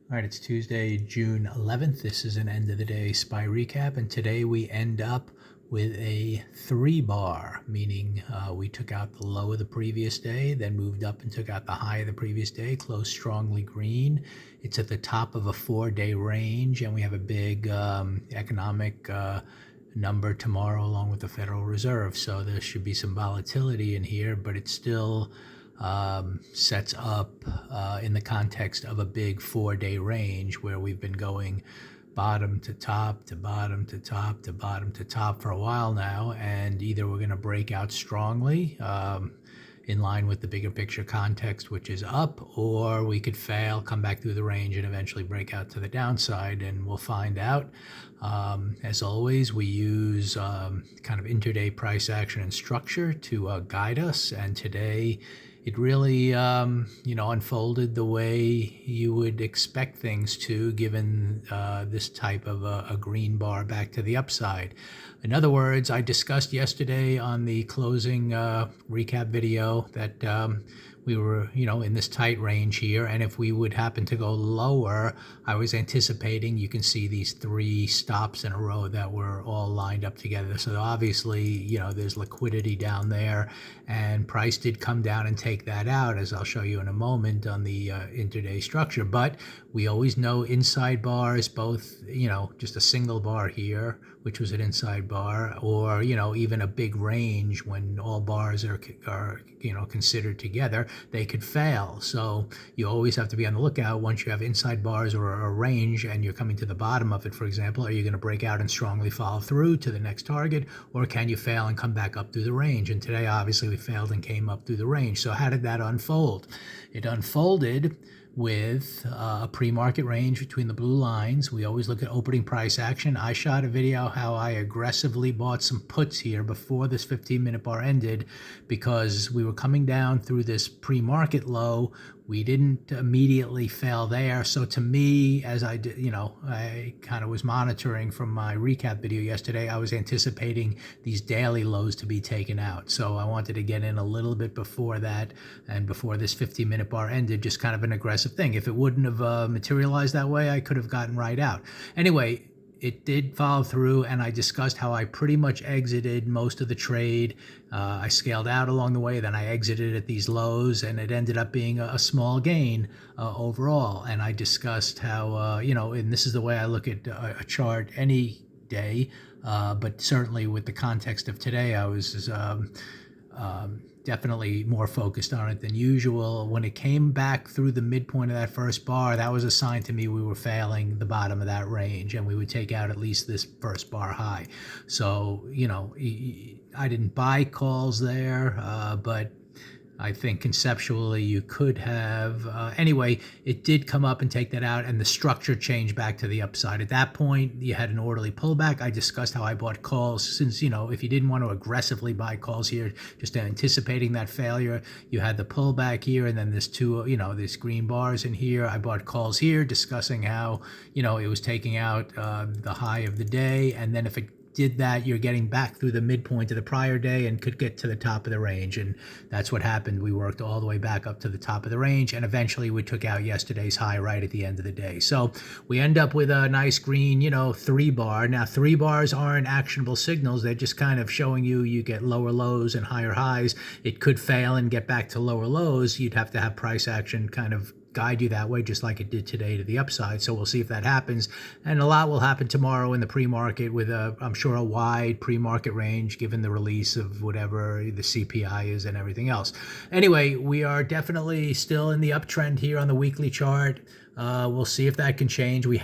All right, it's Tuesday, June 11th. This is an end of the day SPY recap, and today we end up with a 3-bar, meaning we took out the low of the previous day, then moved up and took out the high of the previous day, closed strongly green. It's at the top of a 4-day range, and we have a big economic number tomorrow along with the Federal Reserve. So there should be some volatility in here, but it's still sets up in the context of a big 4-day range where we've been going bottom to top to bottom to top to bottom to top for a while now, and either we're going to break out strongly in line with the bigger picture context, which is up, or we could fail, come back through the range, and eventually break out to the downside, and we'll find out. As always, we use kind of intraday price action and structure to guide us, and today it really, unfolded the way you would expect things to, given this type of a green bar back to the upside. In other words, I discussed yesterday on the closing recap video that we were, in this tight range here, and if we would happen to go lower, I was anticipating, you can see these 3 stops in a row that were all lined up together. So obviously, there's liquidity down there, and price did come down and take that out, as I'll show you in a moment on the intraday structure. But we always know inside bars, both, just a single bar here, which was an inside bar, or, even a big range when all bars are considered together, they could fail. So you always have to be on the lookout once you have inside bars or a range and you're coming to the bottom of it, for example. Are you going to break out and strongly follow through to the next target, or can you fail and come back up through the range? And today, obviously, we failed and came up through the range. So how did that unfold? It unfolded with a pre-market range between the blue lines. We always look at opening price action. I shot a video how I aggressively bought some puts here before this 15-minute bar ended, because we were coming down through this pre-market low. We didn't immediately fail there. So to me, as I did, I kind of was monitoring from my recap video yesterday, I was anticipating these daily lows to be taken out. So I wanted to get in a little bit before that, and before this 15-minute bar ended, just kind of an aggressive thing. If it wouldn't have materialized that way, I could have gotten right out. Anyway, it did follow through, and I discussed how I pretty much exited most of the trade. I scaled out along the way, then I exited at these lows, and it ended up being a small gain overall. And I discussed how, and this is the way I look at a chart any day, but certainly with the context of today, I was definitely more focused on it than usual. When it came back through the midpoint of that first bar, that was a sign to me we were failing the bottom of that range, and we would take out at least this first bar high. So, I didn't buy calls there, but I think conceptually you could have. Anyway, it did come up and take that out, and the structure changed back to the upside. At that point, you had an orderly pullback. I discussed how I bought calls since, if you didn't want to aggressively buy calls here, just anticipating that failure, you had the pullback here, and then there's these green bars in here. I bought calls here discussing how, it was taking out the high of the day, and then if it did that, you're getting back through the midpoint of the prior day and could get to the top of the range. And that's what happened. We worked all the way back up to the top of the range, and eventually we took out yesterday's high right at the end of the day. So we end up with a nice green, 3-bar. Now, 3 bars aren't actionable signals. They're just kind of showing you get lower lows and higher highs. It could fail and get back to lower lows. You'd have to have price action kind of guide you that way, just like it did today to the upside. So we'll see if that happens. And a lot will happen tomorrow in the pre-market with I'm sure a wide pre-market range, given the release of whatever the CPI is and everything else. Anyway, we are definitely still in the uptrend here on the weekly chart. We'll see if that can change. We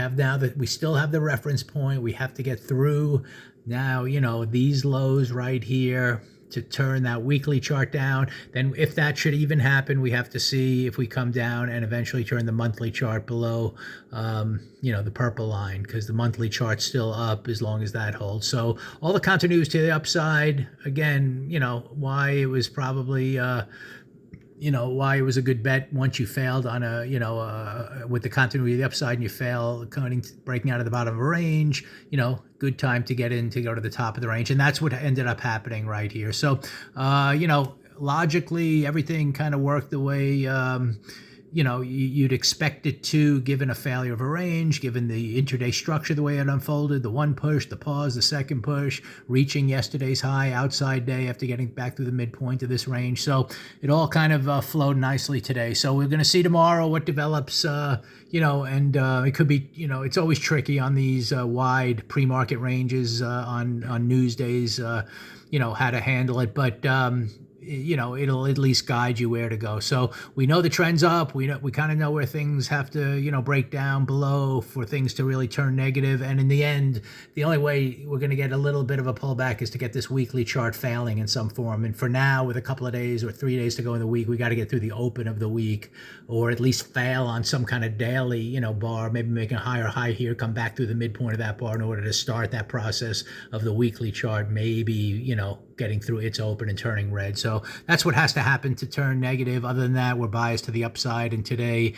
still have the reference point. We have to get through now, these lows right here to turn that weekly chart down. Then if that should even happen, we have to see if we come down and eventually turn the monthly chart below, the purple line, because the monthly chart's still up as long as that holds. So all the continues to the upside. Again, why it was probably why it was a good bet once you failed on with the continuity of the upside, and you fail breaking out of the bottom of a range, good time to get in to go to the top of the range. And that's what ended up happening right here. So, logically, everything kind of worked the way, you'd expect it to, given a failure of a range, given the intraday structure, the way it unfolded, the one push, the pause, the second push, reaching yesterday's high, outside day after getting back through the midpoint of this range. So it all kind of flowed nicely today. So we're going to see tomorrow what develops, and it could be, it's always tricky on these wide pre-market ranges on news days, how to handle it. But it'll at least guide you where to go. So we know the trend's up. We kind of know where things have to, break down below for things to really turn negative. And in the end, the only way we're going to get a little bit of a pullback is to get this weekly chart failing in some form. And for now, with a couple of days or 3 days to go in the week, we got to get through the open of the week, or at least fail on some kind of daily, bar, maybe making a higher high here, come back through the midpoint of that bar in order to start that process of the weekly chart, maybe, getting through its open and turning red. So that's what has to happen to turn negative. Other than that, we're biased to the upside. And today,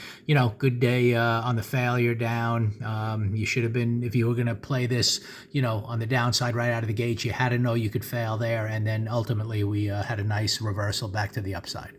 good day on the failure down. You should have been, if you were going to play this, on the downside right out of the gate, you had to know you could fail there. And then ultimately we had a nice reversal back to the upside.